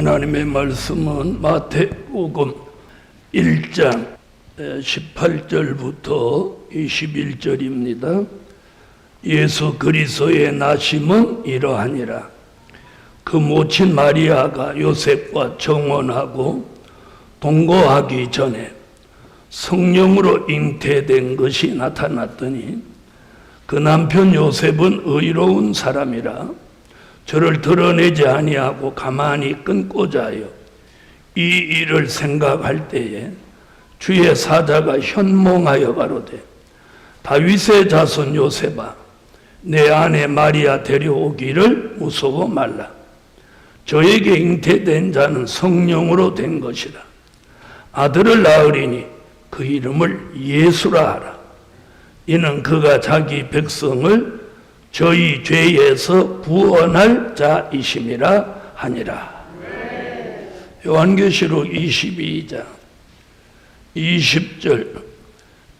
하나님의 말씀은 마태복음 1장 18절부터 21절입니다. 예수 그리스도의 나심은 이러하니라. 그 모친 마리아가 요셉과 정혼하고 동거하기 전에 성령으로 잉태된 것이 나타났더니 그 남편 요셉은 의로운 사람이라 저를 드러내지 아니하고 가만히 끊고자 하여 이 일을 생각할 때에 주의 사자가 현몽하여 가로되 다윗의 자손 요셉아 내 아내 마리아 데려오기를 무서워 말라. 저에게 잉태된 자는 성령으로 된 것이라. 아들을 낳으리니 그 이름을 예수라 하라. 이는 그가 자기 백성을 저희 죄에서 구원할 자이심이라 하니라. 요한계시록 22장 20절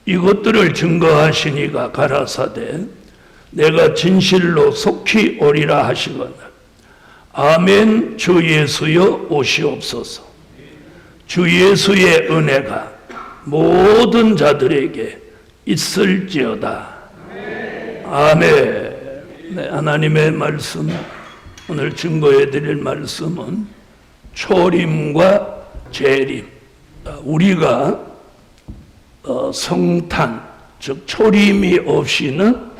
이것들을 증거하시니가 가라사대 내가 진실로 속히 오리라 하시거늘 아멘. 주 예수여 오시옵소서. 주 예수의 은혜가 모든 자들에게 있을지어다. 아멘. 네, 하나님의 말씀 오늘 증거해 드릴 말씀은 초림과 재림. 우리가 성탄 즉 초림이 없이는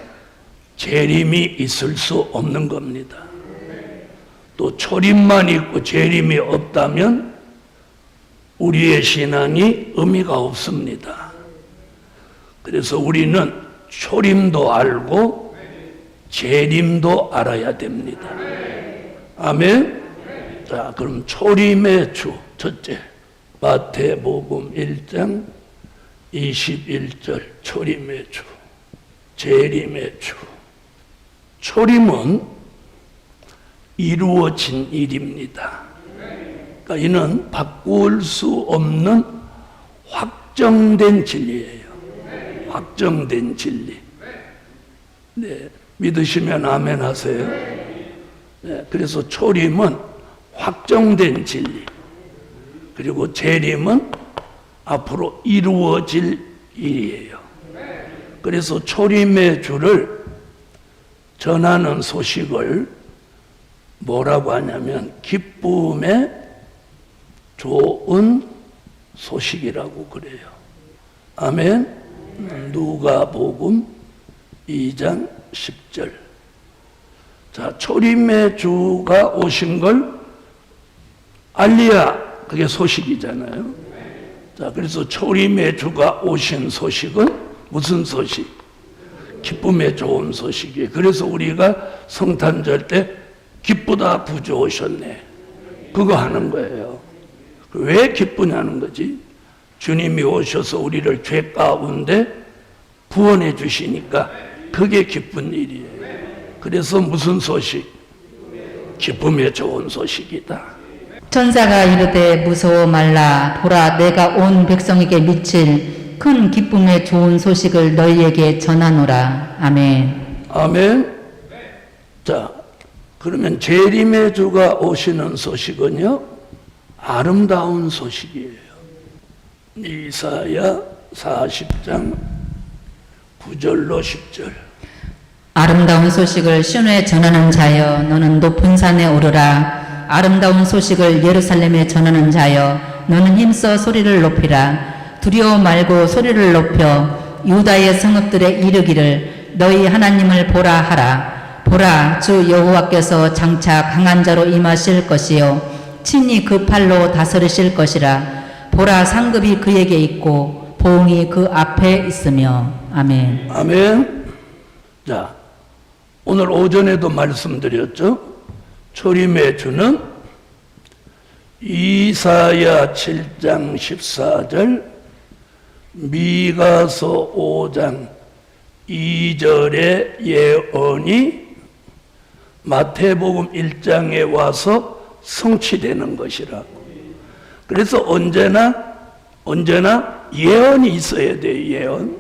재림이 있을 수 없는 겁니다. 또 초림만 있고 재림이 없다면 우리의 신앙이 의미가 없습니다. 그래서 우리는 초림도 알고 재림도 알아야 됩니다. 아멘. 자, 그럼 초림의 주 첫째 마태복음 1장 21절 초림의 주, 재림의 주. 초림은 이루어진 일입니다. 그러니까 이는 바꿀 수 없는 확정된 진리예요. 확정된 진리. 네, 믿으시면 아멘 하세요. 네, 그래서 초림은 확정된 진리. 그리고 재림은 앞으로 이루어질 일이에요. 그래서 초림의 주를 전하는 소식을 뭐라고 하냐면 기쁨의 좋은 소식이라고 그래요. 아멘. 누가복음 2장 10절. 자, 초림의 주가 오신 걸 알리야. 그게 소식이잖아요. 자, 그래서 초림의 주가 오신 소식은 무슨 소식? 기쁨의 좋은 소식이에요. 그래서 우리가 성탄절 때 기쁘다 구주 오셨네. 그거 하는 거예요. 왜 기쁘냐는 거지. 주님이 오셔서 우리를 죄 가운데 구원해 주시니까 그게 기쁜 일이에요. 그래서 무슨 소식? 기쁨의 좋은 소식이다. 천사가 이르되 무서워 말라. 보라 내가 온 백성에게 미칠 큰 기쁨의 좋은 소식을 너희에게 전하노라. 아멘. 아멘. 자, 그러면 재림의 주가 오시는 소식은요 아름다운 소식이에요. 이사야 40장 9절로 10절. 아름다운 소식을 시온에 전하는 자여 너는 높은 산에 오르라. 아름다운 소식을 예루살렘에 전하는 자여 너는 힘써 소리를 높이라. 두려워 말고 소리를 높여 유다의 성읍들에 이르기를 너희 하나님을 보라 하라. 보라 주 여호와께서 장차 강한 자로 임하실 것이요 친히 그 팔로 다스리실 것이라. 보라 상급이 그에게 있고 보응이 그 앞에 있으며. 아멘. 아멘. 자, 오늘 오전에도 말씀드렸죠. 초림의 주는 이사야 7장 14절, 미가서 5장 2절의 예언이 마태복음 1장에 와서 성취되는 것이라고. 그래서 언제나 예언이 있어야 돼요. 예언.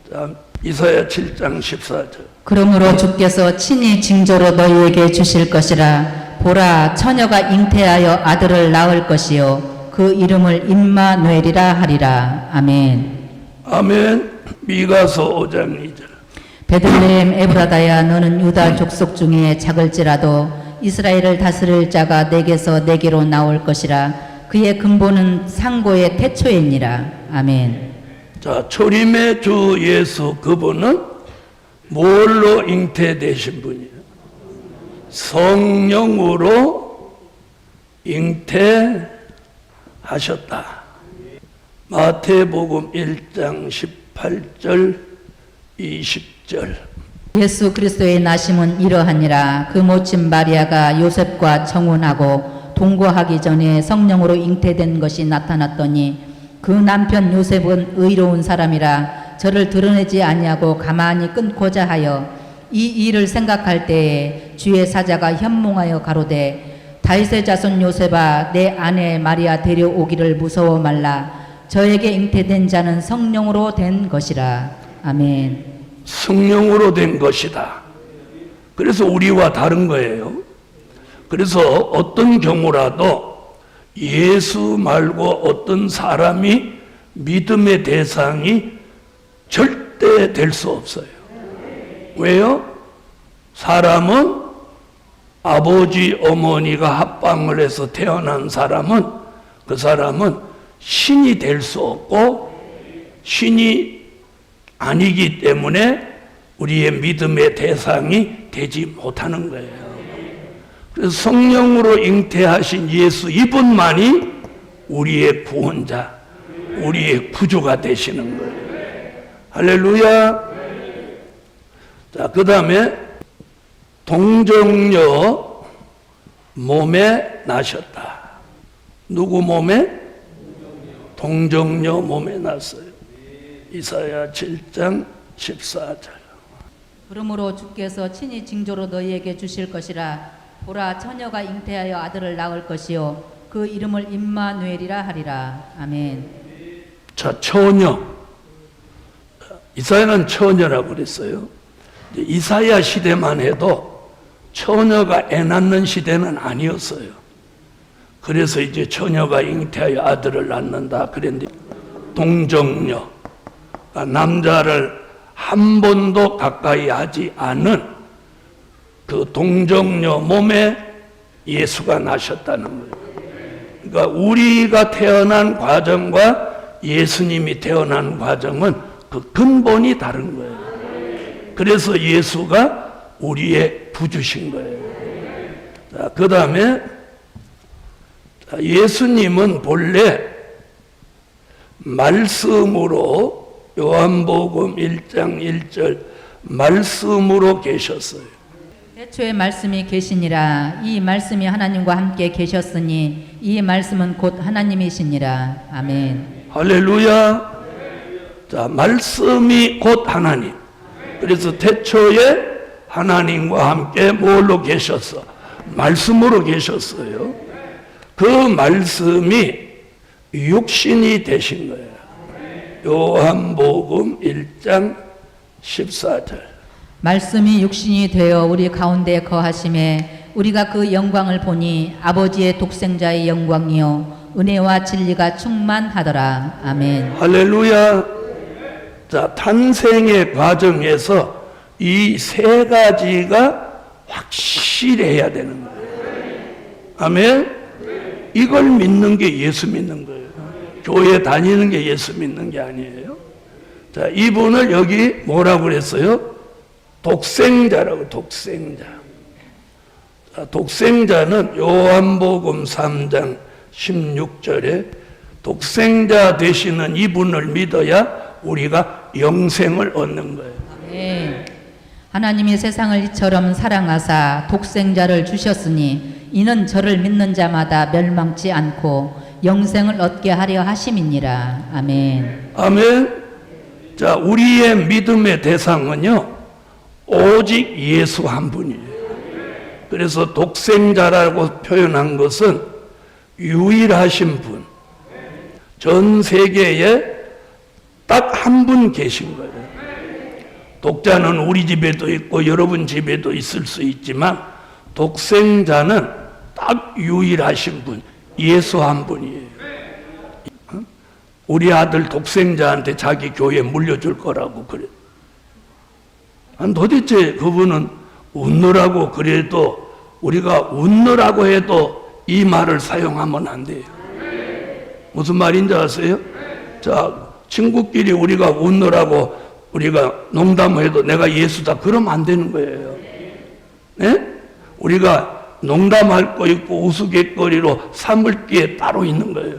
자, 이사야 7장 14절. 그러므로 주께서 친히 징조로 너희에게 주실 것이라. 보라 처녀가 잉태하여 아들을 낳을 것이요 그 이름을 임마누엘이라 하리라. 아멘. 아멘. 미가서 5장 2절. 베들레헴 에브라다야 너는 유다 족속 중에 작을지라도 이스라엘을 다스릴 자가 내게서 내게로 나올 것이라. 그의 근본은 상고의 태초이니라. 아멘. 자, 초림의 주 예수 그분은 뭘로 잉태되신 분이에요? 성령으로 잉태하셨다. 마태복음 1장 18절 20절. 예수 그리스도의 나심은 이러하니라. 그 모친 마리아가 요셉과 청혼하고 동거하기 전에 성령으로 잉태된 것이 나타났더니 그 남편 요셉은 의로운 사람이라 저를 드러내지 아니하고 가만히 끊고자 하여 이 일을 생각할 때에 주의 사자가 현몽하여 가로되 다윗의 자손 요셉아 내 아내 마리아 데려오기를 무서워 말라. 저에게 잉태된 자는 성령으로 된 것이라. 아멘. 성령으로 된 것이다. 그래서 우리와 다른 거예요. 그래서 어떤 경우라도 예수 말고 어떤 사람이 믿음의 대상이 절대 될 수 없어요. 왜요? 사람은 아버지 어머니가 합방을 해서 태어난 사람은 그 사람은 신이 될 수 없고 신이 아니기 때문에 우리의 믿음의 대상이 되지 못하는 거예요. 그래서 성령으로 잉태하신 예수 이분만이 우리의 구원자, 우리의 구주가 되시는 거예요. 할렐루야. 자, 그 다음에 동정녀 몸에 나셨다. 누구 몸에? 동정녀 몸에 났어요. 이사야 7장 14절. 그러므로 주께서 친히 징조로 너희에게 주실 것이라. 보라 처녀가 잉태하여 아들을 낳을 것이요 그 이름을 임마누엘이라 하리라. 아멘. 자, 처녀. 이사야는 처녀라고 그랬어요. 이사야 시대만 해도 처녀가 애 낳는 시대는 아니었어요. 그래서 이제 처녀가 잉태하여 아들을 낳는다 그랬는데 동정녀, 남자를 한 번도 가까이 하지 않은 그 동정녀 몸에 예수가 나셨다는 거예요. 그러니까 우리가 태어난 과정과 예수님이 태어난 과정은 그 근본이 다른 거예요. 그래서 예수가 우리의 구주신 거예요. 자, 그 다음에 예수님은 본래 말씀으로 요한복음 1장 1절 말씀으로 계셨어요. 태초에 말씀이 계시니라. 이 말씀이 하나님과 함께 계셨으니 이 말씀은 곧 하나님이시니라. 아멘. 할렐루야. 자, 말씀이 곧 하나님. 그래서 태초에 하나님과 함께 뭘로 계셨어? 말씀으로 계셨어요. 그 말씀이 육신이 되신 거예요. 요한복음 1장 14절. 말씀이 육신이 되어 우리 가운데 거하심에 우리가 그 영광을 보니 아버지의 독생자의 영광이요 은혜와 진리가 충만하더라. 아멘. 할렐루야. 자, 탄생의 과정에서 이 세 가지가 확실해야 되는 거예요. 아멘. 이걸 믿는 게 예수 믿는 거예요. 교회 다니는 게 예수 믿는 게 아니에요. 자, 이분을 여기 뭐라고 그랬어요? 독생자라고. 독생자. 자, 독생자는 요한복음 3장 16절에 독생자 되시는 이분을 믿어야 우리가 영생을 얻는 거예요. 네. 하나님이 세상을 이처럼 사랑하사 독생자를 주셨으니 이는 저를 믿는 자마다 멸망치 않고 영생을 얻게 하려 하심이니라. 아멘. 아멘. 자, 우리의 믿음의 대상은요 오직 예수 한 분이에요. 그래서 독생자라고 표현한 것은 유일하신 분, 전 세계에 딱 한 분 계신 거예요. 독자는 우리 집에도 있고 여러분 집에도 있을 수 있지만 독생자는 딱 유일하신 분, 예수 한 분이에요. 우리 아들 독생자한테 자기 교회 물려줄 거라고 그래. 도대체 그분은 웃느라고 그래도 우리가 웃느라고 해도 이 말을 사용하면 안 돼요. 무슨 말인지 아세요? 자, 친구끼리 우리가 웃느라고 우리가 농담해도 내가 예수다 그러면 안 되는 거예요. 네? 우리가 농담할 거 있고 우스갯거리로 삼을 게 따로 있는 거예요.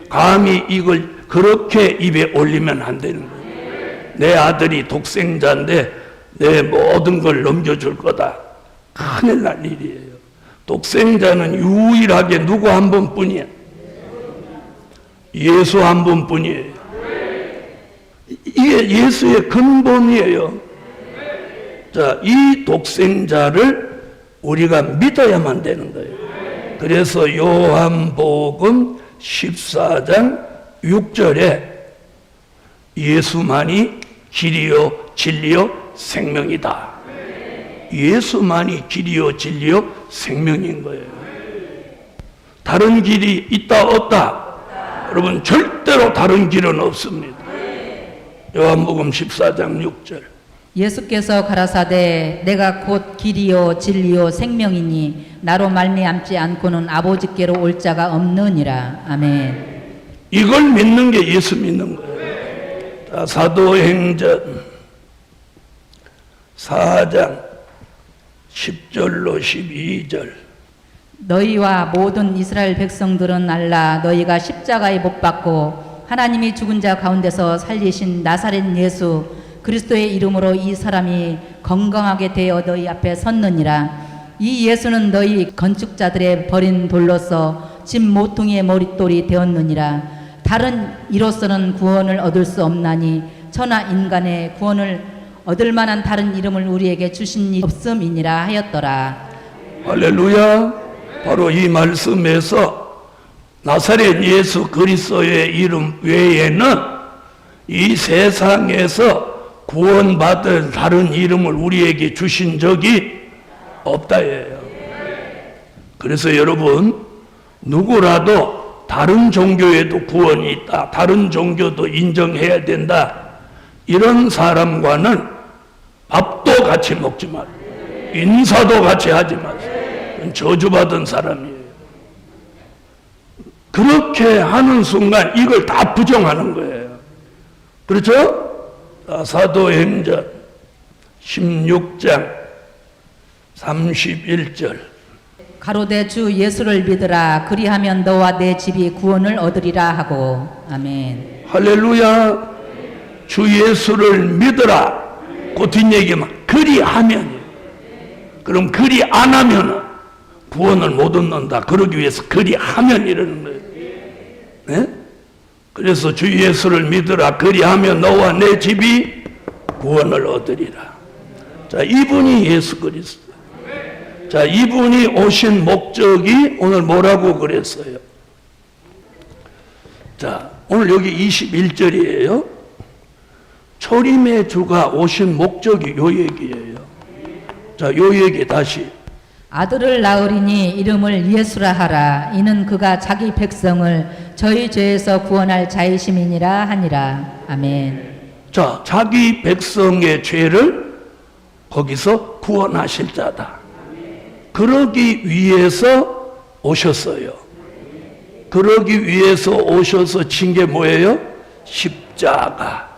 감히 이걸 그렇게 입에 올리면 안 되는 거예요. 내 아들이 독생자인데 내 모든 걸 넘겨줄 거다. 큰일 날 일이에요. 독생자는 유일하게 누구 한 분뿐이야. 예수 한 분뿐이에요. 이게 예수의 근본이에요. 자, 이 독생자를 우리가 믿어야만 되는 거예요. 그래서 요한복음 14장 6절에 예수만이 길이요 진리요 생명이다. 예수만이 길이요 진리요 생명인 거예요. 다른 길이 있다 없다? 여러분 절대로 다른 길은 없습니다. 요한복음 14장 6절. 예수께서 가라사대 내가 곧 길이요 진리요 생명이니 나로 말미암지 않고는 아버지께로 올 자가 없느니라. 아멘. 이걸 믿는 게 예수 믿는 거예요. 자, 사도행전 4장 10절로 12절. 너희와 모든 이스라엘 백성들은 알라. 너희가 십자가에 못 박고 하나님이 죽은 자 가운데서 살리신 나사렛 예수 그리스도의 이름으로 이 사람이 건강하게 되어 너희 앞에 섰느니라. 이 예수는 너희 건축자들의 버린 돌로서 집 모퉁이의 머릿돌이 되었느니라. 다른 이로서는 구원을 얻을 수 없나니 천하 인간의 구원을 얻을 만한 다른 이름을 우리에게 주신 이 없음이니라 하였더라. 할렐루야. 바로 이 말씀에서 나사렛 예수 그리스도의 이름 외에는 이 세상에서 구원받을 다른 이름을 우리에게 주신 적이 없다예요. 그래서 여러분 누구라도 다른 종교에도 구원이 있다, 다른 종교도 인정해야 된다, 이런 사람과는 밥도 같이 먹지 마세요. 인사도 같이 하지 마세요. 저주받은 사람이에요. 그렇게 하는 순간 이걸 다 부정하는 거예요. 그렇죠? 사도행전 16장 31절. 가로되 주 예수를 믿으라. 그리하면 너와 내 집이 구원을 얻으리라 하고. 아멘. 할렐루야. 주 예수를 믿으라. 그 뒷얘기만 그리하면. 그럼 그리 안 하면 구원을 못 얻는다. 그러기 위해서 그리하면 이러는 거예요. 네? 그래서 주 예수를 믿으라. 그리하면 너와 내 집이 구원을 얻으리라. 자, 이분이 예수 그리스도. 자, 이분이 오신 목적이 오늘 뭐라고 그랬어요? 자, 오늘 여기 21절이에요. 초림의 주가 오신 목적이 요 얘기예요. 자, 요 얘기 다시. 아들을 낳으리니 이름을 예수라 하라. 이는 그가 자기 백성을 저희 죄에서 구원할 자이심이니라 하니라. 아멘. 자, 자기 백성의 죄를 거기서 구원하실 자다. 그러기 위해서 오셨어요. 그러기 위해서 오셔서 진 게 뭐예요? 십자가.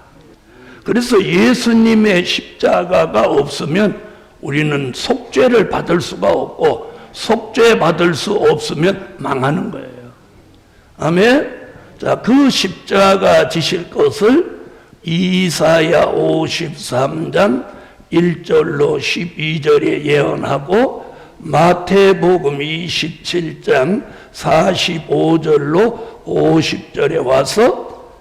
그래서 예수님의 십자가가 없으면 우리는 속죄를 받을 수가 없고, 속죄 받을 수 없으면 망하는 거예요. 아멘. 자, 그 십자가 지실 것을 이사야 53장 1절로 12절에 예언하고 마태복음 27장 45절로 50절에 와서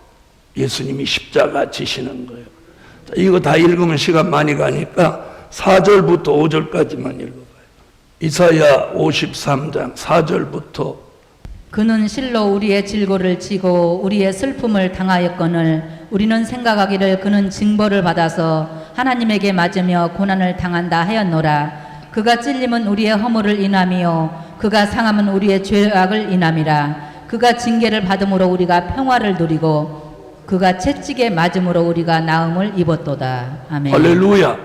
예수님이 십자가 지시는 거예요. 자, 이거 다 읽으면 시간 많이 가니까 4절부터 5절까지만 읽어봐요. 이사야 53장 4절부터. 그는 실로 우리의 질고를 지고 우리의 슬픔을 당하였거늘 우리는 생각하기를 그는 징벌을 받아서 하나님에게 맞으며 고난을 당한다 하였노라. 그가 찔림은 우리의 허물을 인하며 그가 상함은 우리의 죄악을 인함이라. 그가 징계를 받음으로 우리가 평화를 누리고 그가 채찍에 맞음으로 우리가 나음을 입었도다. 아멘. 할렐루야.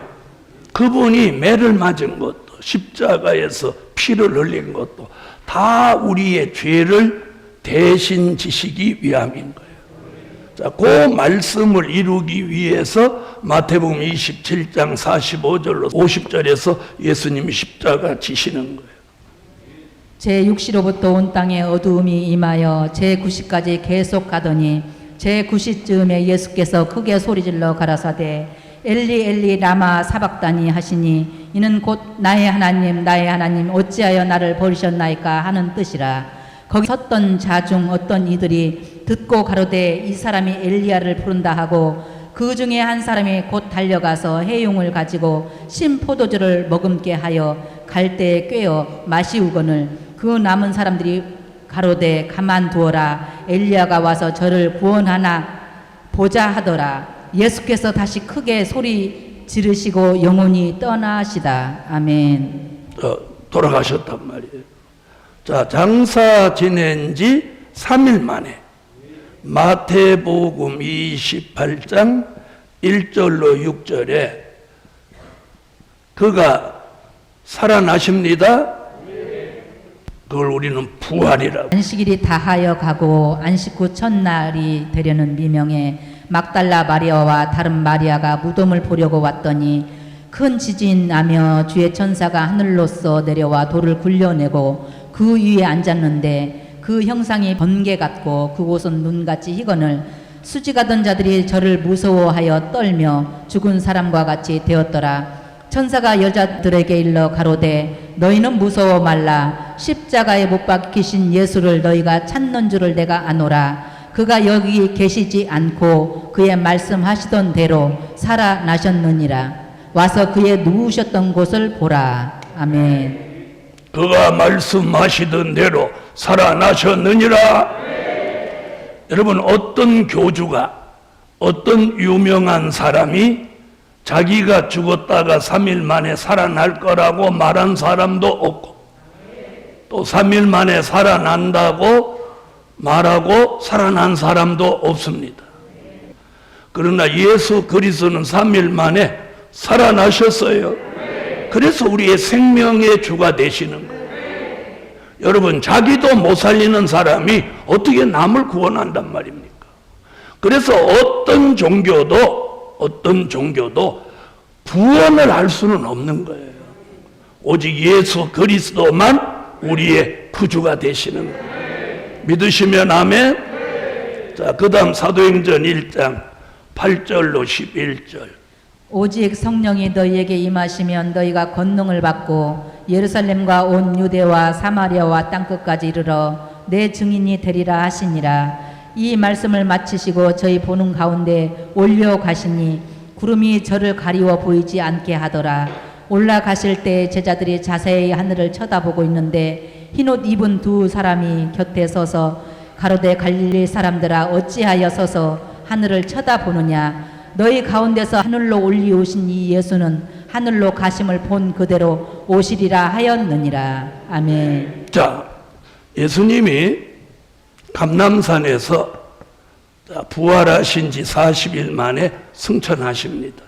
그분이 매를 맞은 것도 십자가에서 피를 흘린 것도 다 우리의 죄를 대신 지시기 위함인 거예요. 자, 그 말씀을 이루기 위해서 마태복음 27장 45절로 50절에서 예수님이 십자가 지시는 거예요. 제6시로부터 온 땅에 어두움이 임하여 제9시까지 계속 가더니 제9시쯤에 예수께서 크게 소리질러 가라사대 엘리 엘리 라마 사박다니 하시니 이는 곧 나의 하나님 나의 하나님 어찌하여 나를 버리셨나이까 하는 뜻이라. 거기 섰던 자 중 어떤 이들이 듣고 가로되 이 사람이 엘리야를 부른다 하고 그 중에 한 사람이 곧 달려가서 해용을 가지고 신 포도주를 머금게 하여 갈대에 꿰어 마시우거늘 그 남은 사람들이 가로되 가만두어라 엘리야가 와서 저를 구원하나 보자 하더라. 예수께서 다시 크게 소리 지르시고 영원히 떠나시다. 아멘. 돌아가셨단 말이에요. 자, 장사 지낸 지 3일 만에 마태복음 28장 1절로 6절에 그가 살아나십니다. 그걸 우리는 부활이라고. 안식일이 다하여 가고 안식 후 첫날이 되려는 미명에 막달라 마리아와 다른 마리아가 무덤을 보려고 왔더니 큰 지진이 나며 주의 천사가 하늘로서 내려와 돌을 굴려내고 그 위에 앉았는데 그 형상이 번개 같고 그곳은 눈같이 희거늘 수지가던 자들이 저를 무서워하여 떨며 죽은 사람과 같이 되었더라. 천사가 여자들에게 일러 가로되 너희는 무서워 말라. 십자가에 못 박히신 예수를 너희가 찾는 줄을 내가 아노라. 그가 여기 계시지 않고 그의 말씀하시던 대로 살아나셨느니라. 와서 그의 누우셨던 곳을 보라. 아멘. 그가 말씀하시던 대로 살아나셨느니라. 여러분, 어떤 교주가 어떤 유명한 사람이 자기가 죽었다가 3일 만에 살아날 거라고 말한 사람도 없고 또 3일 만에 살아난다고 말하고 살아난 사람도 없습니다. 그러나 예수 그리스도는 3일 만에 살아나셨어요. 그래서 우리의 생명의 주가 되시는 거예요. 여러분, 자기도 못 살리는 사람이 어떻게 남을 구원한단 말입니까? 그래서 어떤 종교도 구원을 할 수는 없는 거예요. 오직 예수 그리스도만 우리의 구주가 되시는 거예요. 믿으시면 아멘. 자, 그 다음 사도행전 1장 8절로 11절. 오직 성령이 너희에게 임하시면 너희가 권능을 받고 예루살렘과 온 유대와 사마리아와 땅끝까지 이르러 내 증인이 되리라 하시니라. 이 말씀을 마치시고 저희 보는 가운데 올려가시니 구름이 저를 가리워 보이지 않게 하더라. 올라가실 때 제자들이 자세히 하늘을 쳐다보고 있는데 흰옷 입은 두 사람이 곁에 서서 가로되 갈릴리 사람들아 어찌하여 서서 하늘을 쳐다보느냐. 너희 가운데서 하늘로 올리우신 이 예수는 하늘로 가심을 본 그대로 오시리라 하였느니라. 아멘. 자, 예수님이 감람산에서 부활하신 지 40일 만에 승천하십니다.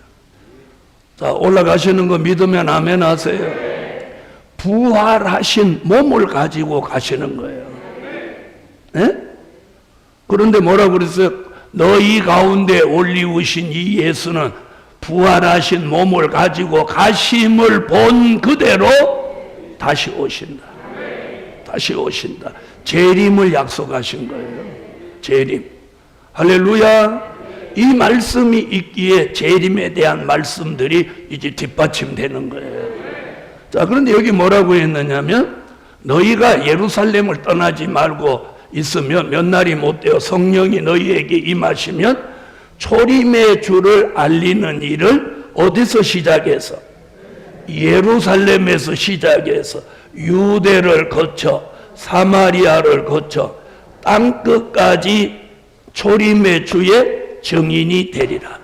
자, 올라가시는 거 믿으면 아멘 하세요. 부활하신 몸을 가지고 가시는 거예요. 네? 그런데 뭐라고 그랬어요? 너희 가운데 올리우신 이 예수는 부활하신 몸을 가지고 가심을 본 그대로 다시 오신다. 다시 오신다. 재림을 약속하신 거예요. 재림. 할렐루야. 이 말씀이 있기에 재림에 대한 말씀들이 이제 뒷받침되는 거예요. 자, 그런데 여기 뭐라고 했느냐면 너희가 예루살렘을 떠나지 말고 있으면 몇 날이 못 되어 성령이 너희에게 임하시면 초림의 주를 알리는 일을 어디서 시작해서? 예루살렘에서 시작해서 유대를 거쳐 사마리아를 거쳐 땅끝까지 초림의 주의 증인이 되리라.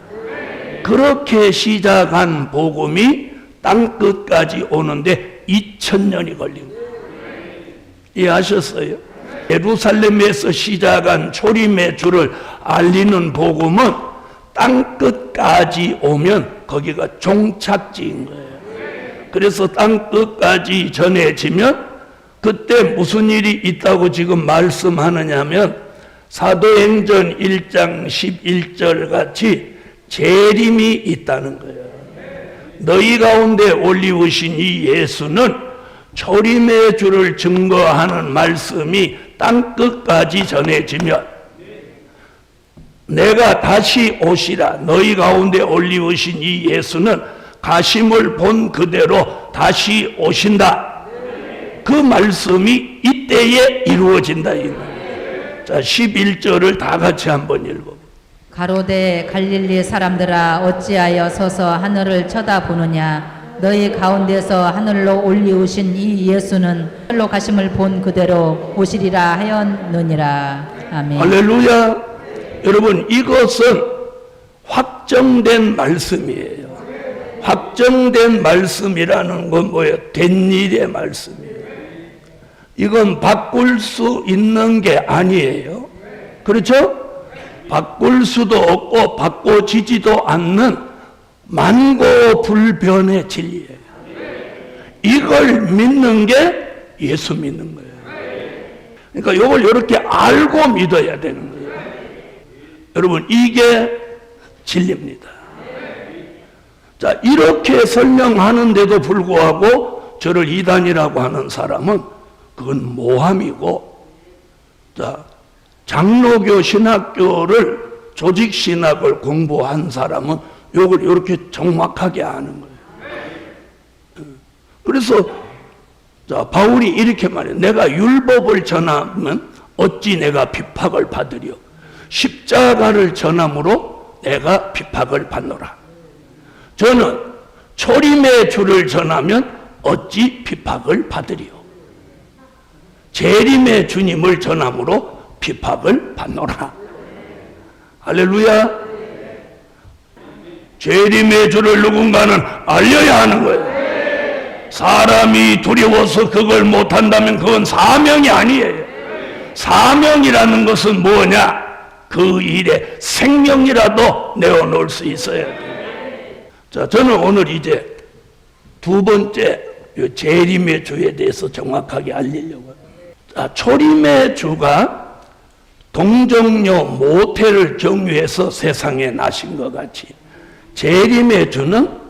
그렇게 시작한 복음이 땅끝까지 오는데 2000년이 걸린 거예요. 이해하셨어요? 예루살렘에서 시작한 초림의 주를 알리는 복음은 땅 끝까지 오면 거기가 종착지인 거예요. 그래서 땅 끝까지 전해지면 그때 무슨 일이 있다고 지금 말씀하느냐면 사도행전 1장 11절 같이 재림이 있다는 거예요. 너희 가운데 올리우신 이 예수는 초림의 주를 증거하는 말씀이 땅 끝까지 전해지면 내가 다시 오시라. 너희 가운데 올리우신 이 예수는 가심을 본 그대로 다시 오신다. 그 말씀이 이때에 이루어진다. 자, 11절을 다 같이 한번 읽어볼게요. 가로되 갈릴리 사람들아 어찌하여 서서 하늘을 쳐다보느냐 너희 가운데서 하늘로 올리우신 이 예수는 하늘로 가심을 본 그대로 오시리라 하였느니라. 아멘. 할렐루야. 여러분, 이것은 확정된 말씀이에요. 확정된 말씀이라는 건 뭐예요? 된 일의 말씀이에요. 이건 바꿀 수 있는 게 아니에요. 그렇죠? 바꿀 수도 없고 바꿔지지도 않는 만고불변의 진리예요. 이걸 믿는 게 예수 믿는 거예요. 그러니까 이걸 이렇게 알고 믿어야 되는 거예요. 여러분, 이게 진리입니다. 자, 이렇게 설명하는데도 불구하고 저를 이단이라고 하는 사람은 그건 모함이고, 자, 장로교 신학교를 조직 신학을 공부한 사람은 이걸 이렇게 정확하게 아는 거예요. 그래서 자, 바울이 이렇게 말해요. 내가 율법을 전하면 어찌 내가 핍박을 받으려. 십자가를 전함으로 내가 핍박을 받노라. 저는 초림의 주를 전하면 어찌 핍박을 받으리요. 재림의 주님을 전함으로 핍박을 받노라. 할렐루야. 재림의 주를 누군가는 알려야 하는 거예요. 사람이 두려워서 그걸 못한다면 그건 사명이 아니에요. 사명이라는 것은 뭐냐? 그 일에 생명이라도 내어놓을 수 있어야 돼요. 자, 저는 오늘 이제 두 번째 재림의 주에 대해서 정확하게 알리려고 합니다. 자, 초림의 주가 동정녀 모태를 경유해서 세상에 나신 것 같이 재림의 주는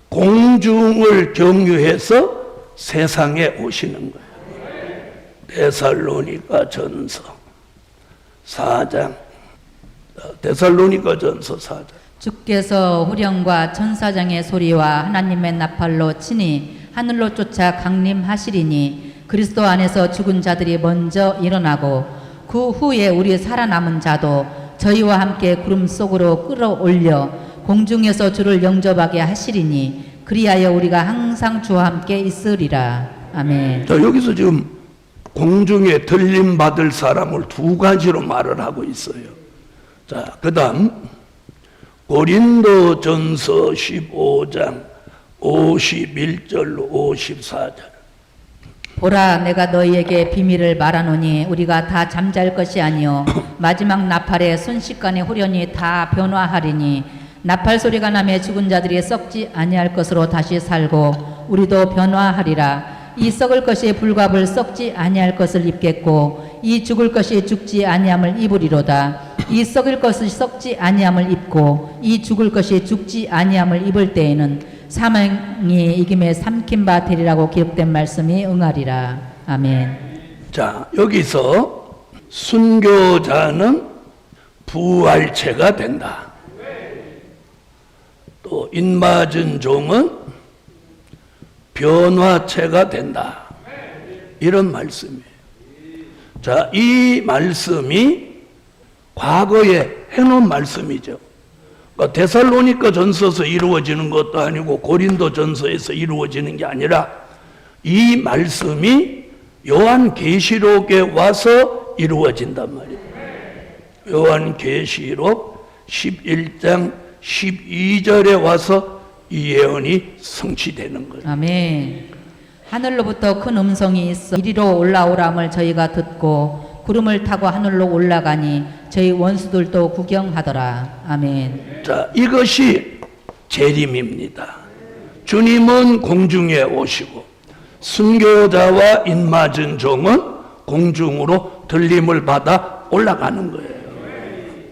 공중을 경유해서 세상에 오시는 거예요. 데살로니가 전서 4장. 데살로니가 전서 4장. 주께서 후령과 천사장의 소리와 하나님의 나팔로 치니 하늘로 쫓아 강림하시리니 그리스도 안에서 죽은 자들이 먼저 일어나고 그 후에 우리 살아남은 자도 저희와 함께 구름 속으로 끌어올려 공중에서 주를 영접하게 하시리니 그리하여 우리가 항상 주와 함께 있으리라. 아멘. 자, 여기서 지금 공중에 들림 받을 사람을 두 가지로 말을 하고 있어요. 자, 그 다음 고린도 전서 15장 51절로 54절. 보라 내가 너희에게 비밀을 말하노니 우리가 다 잠잘 것이 아니요 마지막 나팔에 순식간에 후련히 다 변화하리니 나팔 소리가 나며 죽은 자들이 썩지 아니할 것으로 다시 살고 우리도 변화하리라. 이 썩을 것이 불갑을 썩지 아니할 것을 입겠고 이 죽을 것이 죽지 아니함을 입으리로다. 이 썩을 것이 썩지 아니함을 입고 이 죽을 것이 죽지 아니함을 입을 때에는 사망이 이김에 삼킨 바 되리라고 기록된 말씀이 응하리라. 아멘. 자, 여기서 순교자는 부활체가 된다. 또 인맞은 종은 변화체가 된다. 이런 말씀이에요. 자, 이 말씀이 과거에 해놓은 말씀이죠. 그러니까 데살로니가 전서에서 이루어지는 것도 아니고 고린도 전서에서 이루어지는 게 아니라 이 말씀이 요한계시록에 와서 이루어진단 말이에요. 요한계시록 11장 12절에 와서 이 예언이 성취되는 거예요. 아멘. 하늘로부터 큰 음성이 있어 이리로 올라오람을 저희가 듣고 구름을 타고 하늘로 올라가니 저희 원수들도 구경하더라. 아멘. 자, 이것이 재림입니다. 주님은 공중에 오시고 순교자와 인맞은 종은 공중으로 들림을 받아 올라가는 거예요.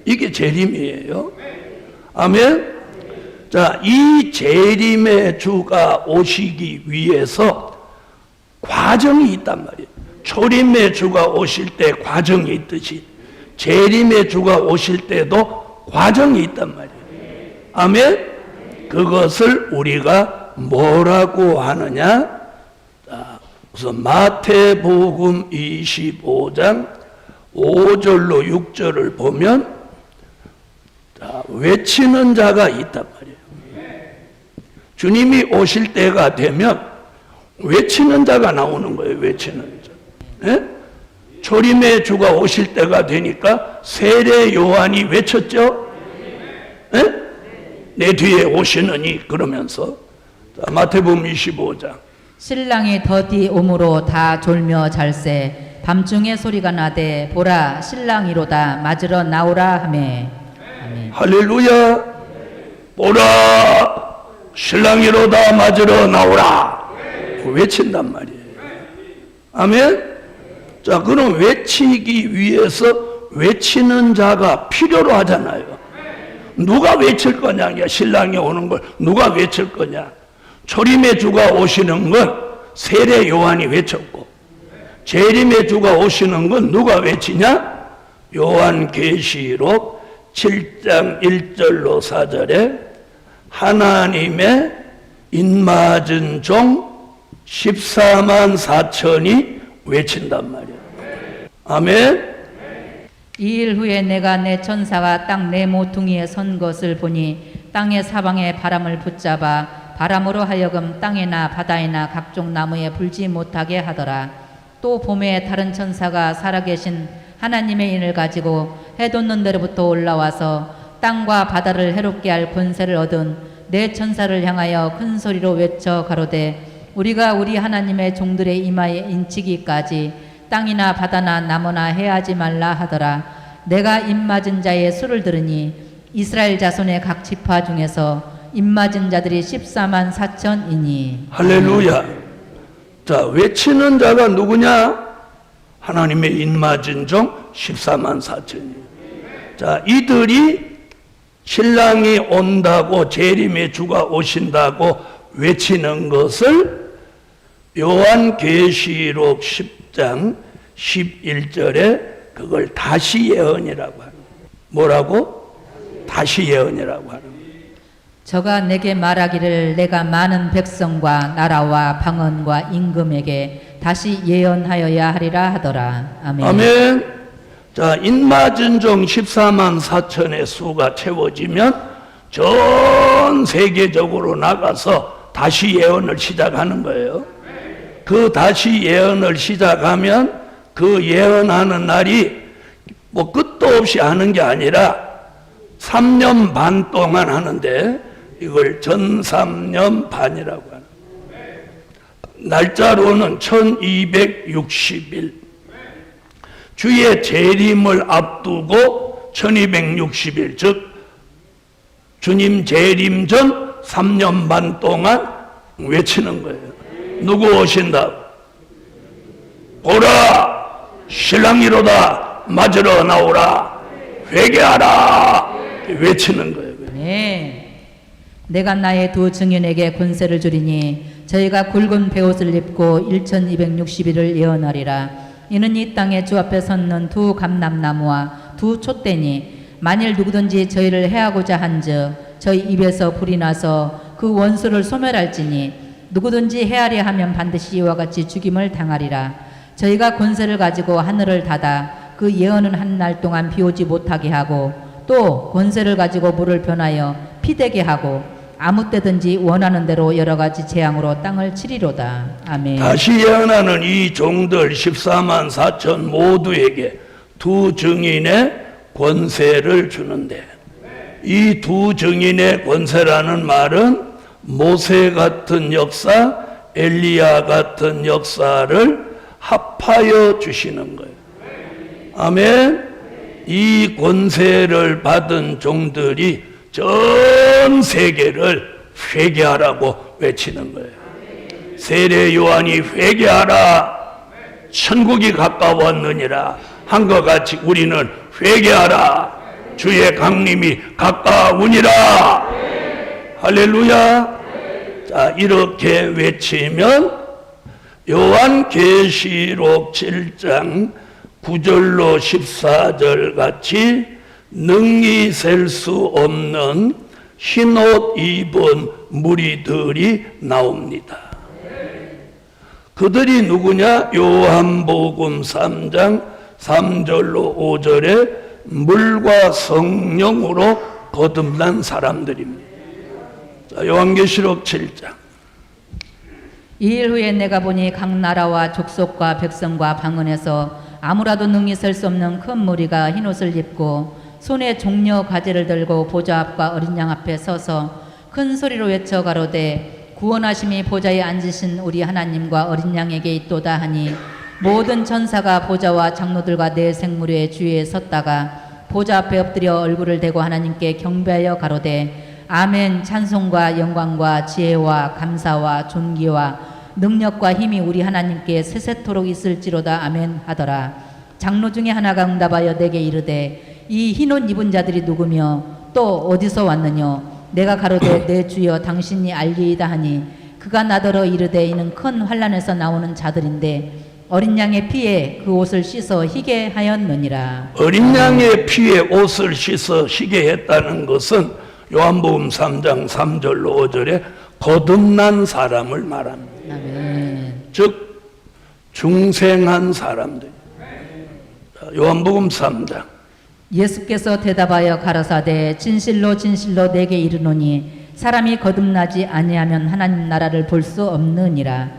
이게 재림이에요. 아멘. 자, 이 재림의 주가 오시기 위해서 과정이 있단 말이에요. 초림의 주가 오실 때 과정이 있듯이 재림의 주가 오실 때도 과정이 있단 말이에요. 아멘. 그것을 우리가 뭐라고 하느냐? 자, 우선 마태복음 25장 5절로 6절을 보면 자, 외치는 자가 있단 말이에요. 주님이 오실 때가 되면 외치는 자가 나오는 거예요. 외치는 자. 예? 초림의 주가 오실 때가 되니까 세례 요한이 외쳤죠. 예? 내 뒤에 오시느니 그러면서 자, 마태복음 25장 신랑이 더디 오므로 다 졸며 잘세 밤중에 소리가 나되 보라 신랑이로다 맞으러 나오라 하매. 아멘. 할렐루야. 보라 신랑이로다 맞으러 나오라 외친단 말이에요. 아멘. 자, 그럼 외치기 위해서 외치는 자가 필요로 하잖아요. 누가 외칠 거냐? 신랑이 오는 걸 누가 외칠 거냐? 초림의 주가 오시는 건 세례 요한이 외쳤고 재림의 주가 오시는 건 누가 외치냐? 요한계시록 7장 1절로 4절에 하나님의 인맞은 종 14만 4천이 외친단 말이에요. 아멘. 2일 후에 내가 내 천사가 땅 내 모퉁이에 선 것을 보니 땅의 사방에 바람을 붙잡아 바람으로 하여금 땅에나 바다에나 각종 나무에 불지 못하게 하더라. 또 봄에 다른 천사가 살아계신 하나님의 인을 가지고 해 돋는 데로부터 올라와서 땅과 바다를 해롭게 할 권세를 얻은 내 천사를 향하여 큰 소리로 외쳐 가로되 우리가 우리 하나님의 종들의 이마에 인치기까지 땅이나 바다나 나무나 해하지 말라 하더라. 내가 입맞은 자의 수를 들으니 이스라엘 자손의 각 지파 중에서 입맞은 자들이 14만 4천이니. 할렐루야. 자, 외치는 자가 누구냐? 하나님의 입맞은 종 14만 4천이. 자, 이들이 신랑이 온다고 재림의 주가 오신다고 외치는 것을 요한계시록 10장 11절에 그걸 다시 예언이라고 하는 거예요. 뭐라고? 다시 예언이라고 하는 거예요. 저가 내게 말하기를 내가 많은 백성과 나라와 방언과 임금에게 다시 예언하여야 하리라 하더라. 아멘. 아멘. 자, 인맞은 종 14만 4천의 수가 채워지면 전 세계적으로 나가서 다시 예언을 시작하는 거예요. 그 다시 예언을 시작하면 그 예언하는 날이 뭐 끝도 없이 하는 게 아니라 3년 반 동안 하는데 이걸 전3년 반이라고 하는 거예요. 날짜로는 1260일. 주의 재림을 앞두고 1260일, 즉 주님 재림 전 3년 반 동안 외치는 거예요. 누구 오신다? 보라 신랑이로다 맞으러 나오라 회개하라 외치는 거예요. 네. 내가 나의 두 증인에게 권세를 주리니 저희가 굵은 베옷을 입고 1260일을 예언하리라. 이는 이 땅에 주 앞에 섰는 두 감람나무와 두 촛대니 만일 누구든지 저희를 해하고자 한즉 저희 입에서 불이 나서 그 원수를 소멸할지니 누구든지 해하려 하면 반드시 이와 같이 죽임을 당하리라. 저희가 권세를 가지고 하늘을 닫아 그 예언은 한 날 동안 비오지 못하게 하고 또 권세를 가지고 물을 변하여 피되게 하고 아무 때든지 원하는 대로 여러 가지 재앙으로 땅을 치리로다. 아멘. 다시 예언하는 이 종들 14만 4천 모두에게 두 증인의 권세를 주는데 이 두 증인의 권세라는 말은 모세 같은 역사, 엘리야 같은 역사를 합하여 주시는 거예요. 아멘. 이 권세를 받은 종들이 전 세계를 회개하라고 외치는 거예요. 세례 요한이 회개하라, 천국이 가까웠느니라 한 것 같이 우리는 회개하라, 주의 강림이 가까우니라. 할렐루야. 자, 이렇게 외치면 요한계시록 7장 9절로 14절 같이 능히 셀 수 없는 흰옷 입은 무리들이 나옵니다. 그들이 누구냐? 요한복음 3장 3절로 5절에 물과 성령으로 거듭난 사람들입니다. 자, 요한계시록 7장. 이일 후에 내가 보니 각 나라와 족속과 백성과 방언에서 아무라도 능히 설 수 없는 큰 무리가 흰옷을 입고 손에 종려 가지를 들고 보좌 앞과 어린 양 앞에 서서 큰 소리로 외쳐 가로되 구원하심이 보좌에 앉으신 우리 하나님과 어린 양에게 있도다 하니 모든 천사가 보좌와 장로들과 네 생물의 주위에 섰다가 보좌 앞에 엎드려 얼굴을 대고 하나님께 경배하여 가로되 아멘. 찬송과 영광과 지혜와 감사와 존귀와 능력과 힘이 우리 하나님께 세세토록 있을지로다. 아멘 하더라. 장로 중에 하나가 응답하여 내게 이르되 이 흰옷 입은 자들이 누구며 또 어디서 왔느뇨? 내가 가로되 내 주여 당신이 알리이다 하니 그가 나더러 이르되 이는 큰 환난에서 나오는 자들인데 어린 양의 피에 그 옷을 씻어 희게 하였느니라. 어린 양의 피에 옷을 씻어 희게 했다는 것은 요한복음 3장 3절로 5절에 거듭난 사람을 말합니다. 아멘. 즉 중생한 사람들. 요한복음 3장. 예수께서 대답하여 가라사대 진실로 진실로 내게 이르노니 사람이 거듭나지 아니하면 하나님 나라를 볼 수 없느니라.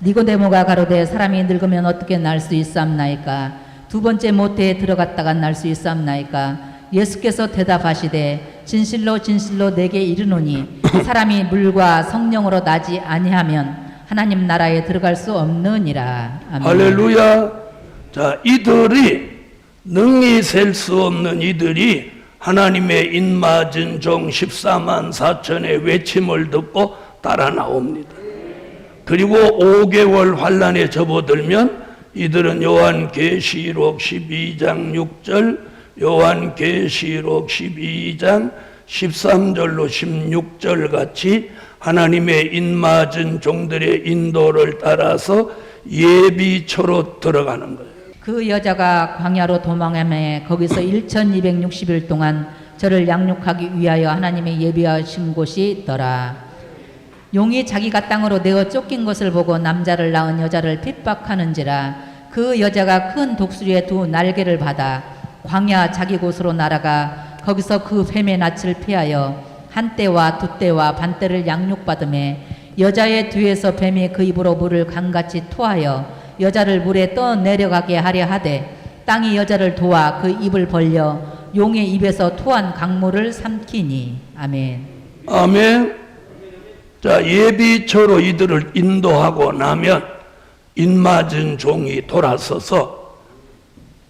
니고데모가 가로되 사람이 늙으면 어떻게 날 수 있사옵나이까? 두 번째 모태에 들어갔다가 날 수 있사옵나이까? 예수께서 대답하시되 진실로 진실로 내게 이르노니 사람이 물과 성령으로 나지 아니하면 하나님 나라에 들어갈 수 없느니라. 아멘. 할렐루야. 자, 이들이 능히 셀 수 없는 이들이 하나님의 입맞은 종 14만 4천의 외침을 듣고 따라 나옵니다. 그리고 5개월 환란에 접어들면 이들은 요한계시록 12장 6절, 요한계시록 12장 13절로 16절 같이 하나님의 입맞은 종들의 인도를 따라서 예비초로 들어가는 거예요. 그 여자가 광야로 도망하며 거기서 1260일 동안 저를 양육하기 위하여 하나님의 예비하신 곳이 있더라. 용이 자기가 땅으로 내어 쫓긴 것을 보고 남자를 낳은 여자를 핍박하는지라. 그 여자가 큰 독수리의 두 날개를 받아 광야 자기 곳으로 날아가 거기서 그 뱀의 낯을 피하여 한 때와 두 때와 반 때를 양육받음에 여자의 뒤에서 뱀이 그 입으로 물을 강같이 토하여 여자를 물에 떠내려가게 하려 하되 땅이 여자를 도와 그 입을 벌려 용의 입에서 토한 강물을 삼키니. 아멘. 아멘. 자, 예비초로 이들을 인도하고 나면 입맞은 종이 돌아서서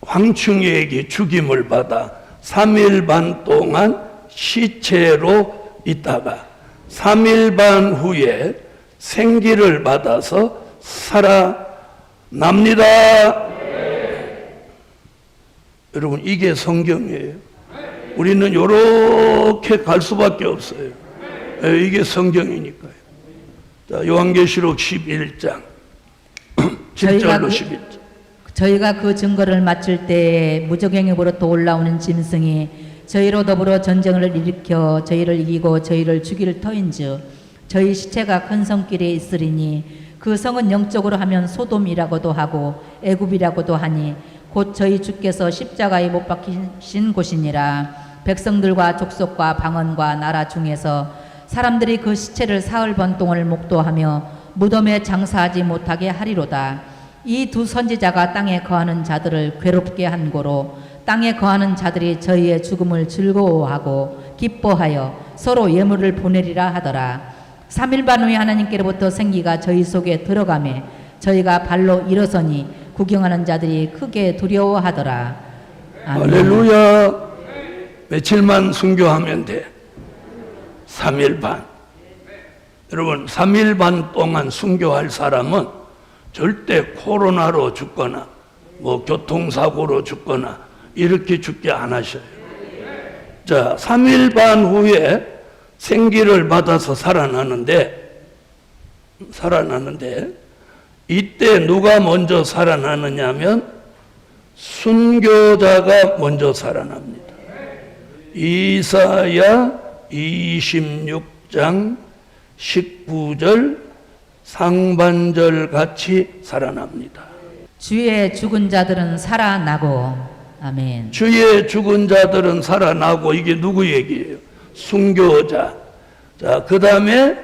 황충이에게 죽임을 받아 3일 반 동안 시체로 있다가 3일 반 후에 생기를 받아서 살아납니다. 여러분, 이게 성경이에요. 우리는 이렇게 갈 수밖에 없어요. 이게 성경이니까요. 자, 요한계시록 11장 7절로 11절. 저희가 그 증거를 마칠 때에 무적행위로부터 올라오는 짐승이 저희로 더불어 전쟁을 일으켜 저희를 이기고 저희를 죽일 터인즉 저희 시체가 큰 성길에 있으리니 그 성은 영적으로 하면 소돔이라고도 하고 애굽이라고도 하니 곧 저희 주께서 십자가에 못 박히신 곳이니라. 백성들과 족속과 방언과 나라 중에서 사람들이 그 시체를 사흘 번 동을 목도하며 무덤에 장사하지 못하게 하리로다. 이 두 선지자가 땅에 거하는 자들을 괴롭게 한 고로 땅에 거하는 자들이 저희의 죽음을 즐거워하고 기뻐하여 서로 예물을 보내리라 하더라. 3일 반 후에 하나님께로부터 생기가 저희 속에 들어가매 저희가 발로 일어서니 구경하는 자들이 크게 두려워하더라. 아멘. 할렐루야. 며칠만 순교하면 돼? 3일 반. 여러분, 3일 반 동안 순교할 사람은 절대 코로나로 죽거나 뭐 교통사고로 죽거나 이렇게 죽지 않으셔요. 자, 3일 반 후에 생기를 받아서 살아나는데 이때 누가 먼저 살아나느냐면 순교자가 먼저 살아납니다. 이사야 26장 19절 상반절 같이 살아납니다. 주의 죽은 자들은 살아나고 아멘. 주의 죽은 자들은 살아나고, 이게 누구 얘기예요? 순교자. 자, 그 다음에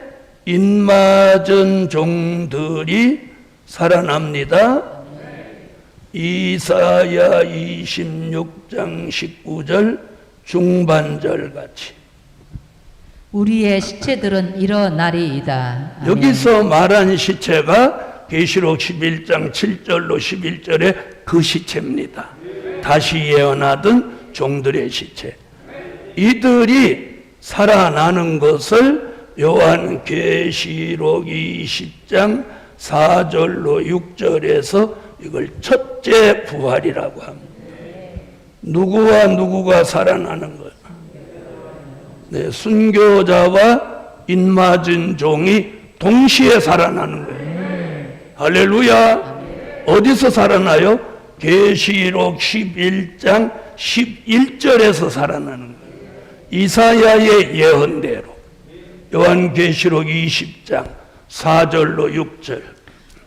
인맞은 종들이 살아납니다. 이사야 26장 19절 중반절 같이. 우리의 시체들은 일어나리이다. 아멘. 여기서 말한 시체가 계시록 11장 7절로 11절에 그 시체입니다. 다시 예언하던 종들의 시체. 이들이 살아나는 것을 요한계시록 20장 4절로 6절에서 이걸 첫째 부활이라고 합니다. 누구와 누구가 살아나는 거예요? 네, 순교자와 인맞은 종이 동시에 살아나는 거예요. 할렐루야. 어디서 살아나요? 계시록 11장 11절에서 살아나는 거예요. 이사야의 예언대로. 요한계시록 20장 4절로 6절.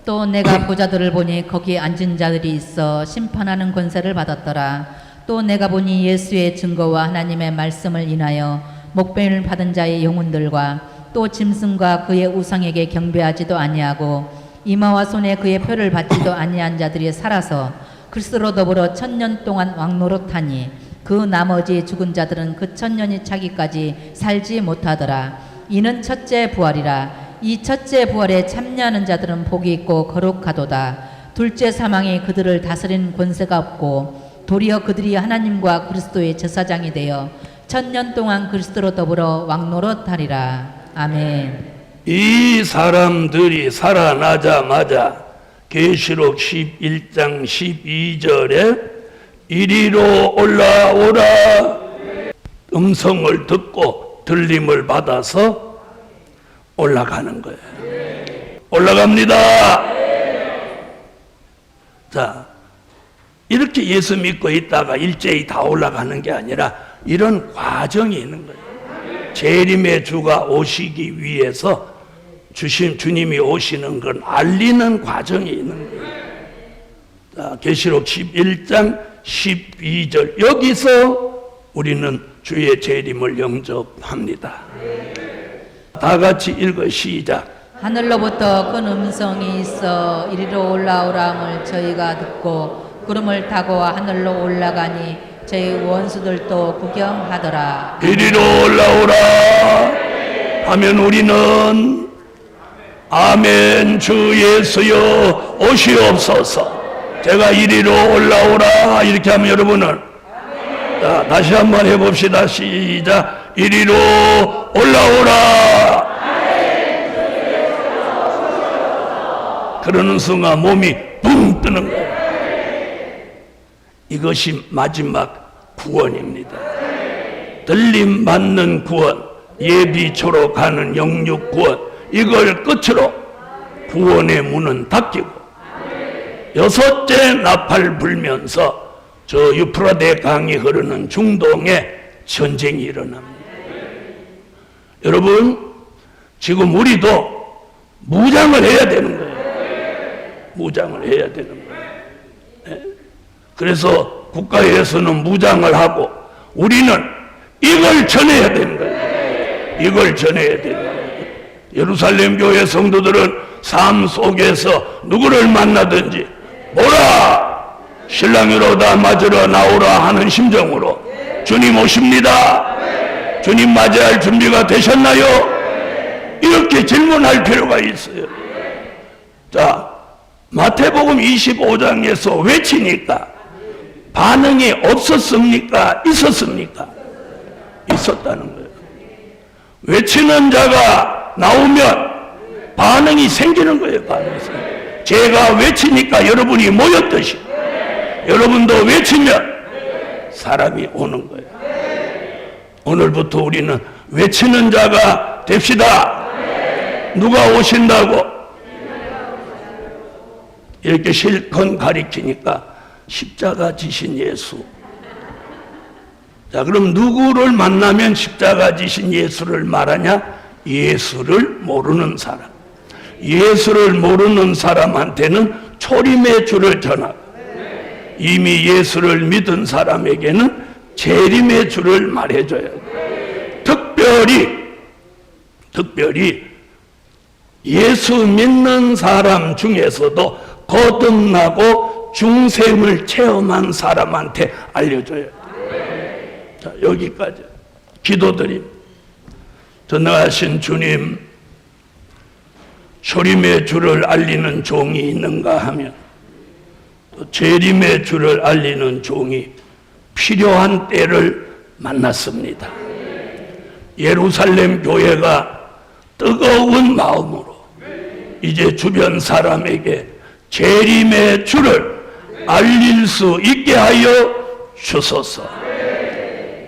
또 내가 보자들을 보니 거기 앉은 자들이 있어 심판하는 권세를 받았더라. 또 내가 보니 예수의 증거와 하나님의 말씀을 인하여 목배를 받은 자의 영혼들과 또 짐승과 그의 우상에게 경배하지도 아니하고 이마와 손에 그의 표를 받지도 아니한 자들이 살아서 그리스도로 더불어 1000년 동안 왕노릇하니 그 나머지 죽은 자들은 그 1000년이 차기까지 살지 못하더라. 이는 첫째 부활이라. 이 첫째 부활에 참여하는 자들은 복이 있고 거룩하도다. 둘째 사망이 그들을 다스리는 권세가 없고 도리어 그들이 하나님과 그리스도의 제사장이 되어 1000년 동안 그리스도로 더불어 왕노릇하리라. 아멘. 이 사람들이 살아나자마자 계시록 11장 12절에 이리로 올라오라 음성을 듣고 들림을 받아서 올라가는 거예요. 올라갑니다. 자, 이렇게 예수 믿고 있다가 일제히 다 올라가는 게 아니라 이런 과정이 있는 거예요. 재림의 주가 오시기 위해서 주님이 오시는 건 알리는 과정이 있는 거예요. 자, 계시록 11장 12절. 여기서 우리는 주의 재림을 영접합니다. 다 같이 읽어 시작. 하늘로부터 큰 음성이 있어 이리로 올라오라함을 저희가 듣고 구름을 타고 하늘로 올라가니 저희 원수들도 구경하더라. 이리로 올라오라 하면 우리는 아멘 주 예수여 오시옵소서. 제가 이리로 올라오라 이렇게 하면 여러분은 자, 다시 한번 해봅시다. 시작. 이리로 올라오라. 그러는 순간 몸이 붕 뜨는 거예요. 이것이 마지막 구원입니다. 들림 받는 구원, 예비초로 가는 영육 구원, 이걸 끝으로 구원의 문은 닫히고 여섯째 나팔 불면서 저 유프라데 강이 흐르는 중동에 전쟁이 일어납니다. 여러분, 지금 우리도 무장을 해야 되는 거예요. 무장을 해야 되는 거예요. 네? 그래서 국가에서는 무장을 하고 우리는 이걸 전해야 되는 거예요. 이걸 전해야 되는 거예요. 예루살렘 교회 성도들은 삶 속에서 누구를 만나든지 뭐라 신랑이로다 맞으러 나오라 하는 심정으로 주님 오십니다. 주님 맞이할 준비가 되셨나요? 이렇게 질문할 필요가 있어요. 자, 마태복음 25장에서 외치니까 반응이 없었습니까? 있었습니까? 있었다는 거예요. 외치는 자가 나오면 반응이 생기는 거예요. 반응이 생겨요. 제가 외치니까 여러분이 모였듯이 여러분도 외치면 사람이 오는 거예요. 오늘부터 우리는 외치는 자가 됩시다. 누가 오신다고? 이렇게 실컷 가리키니까 십자가 지신 예수. 자, 그럼 누구를 만나면 십자가 지신 예수를 말하냐? 예수를 모르는 사람. 예수를 모르는 사람한테는 초림의 주를 전하고 이미 예수를 믿은 사람에게는 재림의 주를 말해줘야 돼. 특별히 예수 믿는 사람 중에서도 거듭나고 중생을 체험한 사람한테 알려줘야 돼. 자, 여기까지 기도드립니다. 전능하신 주님, 초림의 주를 알리는 종이 있는가 하면 또 재림의 주를 알리는 종이 필요한 때를 만났습니다. 예루살렘 교회가 뜨거운 마음으로 이제 주변 사람에게 재림의 주를 알릴 수 있게 하여 주소서.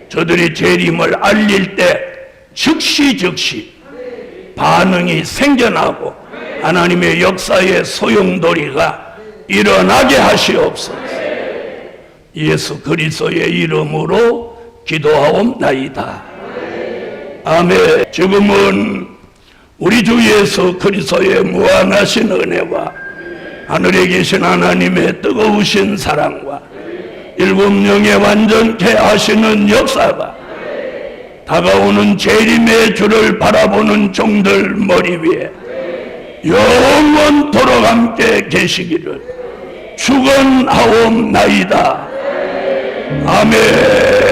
저들이 재림을 알릴 때 즉시 반응이 생겨나고 하나님의 역사의 소용돌이가 일어나게 하시옵소서. 예수 그리스도의 이름으로 기도하옵나이다. 아멘. 지금은 우리 주 예수 그리스도의 무한하신 은혜와 하늘에 계신 하나님의 뜨거우신 사랑과 일곱 영의 완전케 하시는 역사가 다가오는 재림의 주를 바라보는 종들 머리 위에 영원토록 함께 계시기를 축원하옵나이다. 아멘.